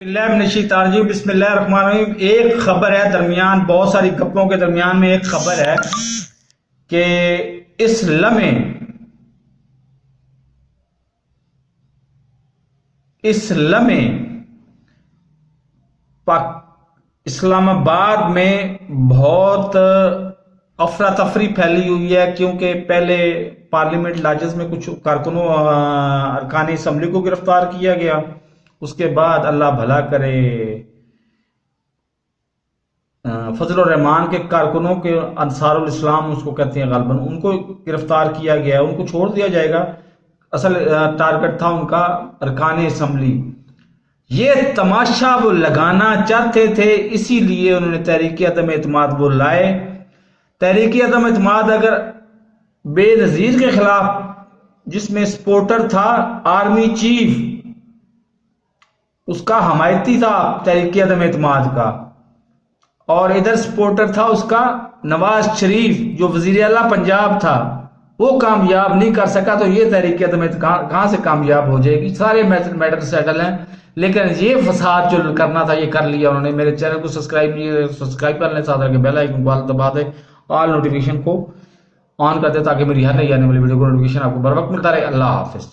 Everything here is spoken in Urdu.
اللہ من الشیطان الرجیم، بسم اللہ الرحمن الرحیم۔ ایک خبر ہے درمیان بہت ساری گپوں کے درمیان میں ایک خبر ہے کہ اس لمحے اسلام آباد میں بہت افراتفری پھیلی ہوئی ہے، کیونکہ پہلے پارلیمنٹ لاجز میں کچھ کارکنوں ارکان اسمبلی کو گرفتار کیا گیا، اس کے بعد اللہ بھلا کرے فضل الرحمان کے کارکنوں کے انصار الاسلام اس کو کہتے ہیں غالباً، ان کو گرفتار کیا گیا، ان کو چھوڑ دیا جائے گا۔ اصل ٹارگٹ تھا ان کا ارکان اسمبلی۔ یہ تماشا وہ لگانا چاہتے تھے، اسی لیے انہوں نے تحریک عدم اعتماد وہ لائے۔ تحریک عدم اعتماد اگر بے نظیر کے خلاف، جس میں سپورٹر تھا آرمی چیف، اس کا حمایتی تھا تحریک عدم اعتماد کا، اور ادھر سپورٹر تھا اس کا نواز شریف جو وزیر اعلیٰ پنجاب تھا، وہ کامیاب نہیں کر سکا، تو یہ تحریک عدم اعتماد کہاں سے کامیاب ہو جائے گی؟ سارے میٹر سیٹل ہیں، لیکن یہ فساد جو کرنا تھا یہ کر لیا انہوں نے۔ میرے چینل کو سبسکرائب کر لیں، ساتھ رکھ کے بیل آئیکن کو دبا دیں، آل نوٹیفیکیشن کو آن کر دیں تاکہ میری ہر نئی آنے والی ویڈیو کو نوٹیفیکیشن آپ کو بر وقت ملتا رہے۔ اللہ حافظ۔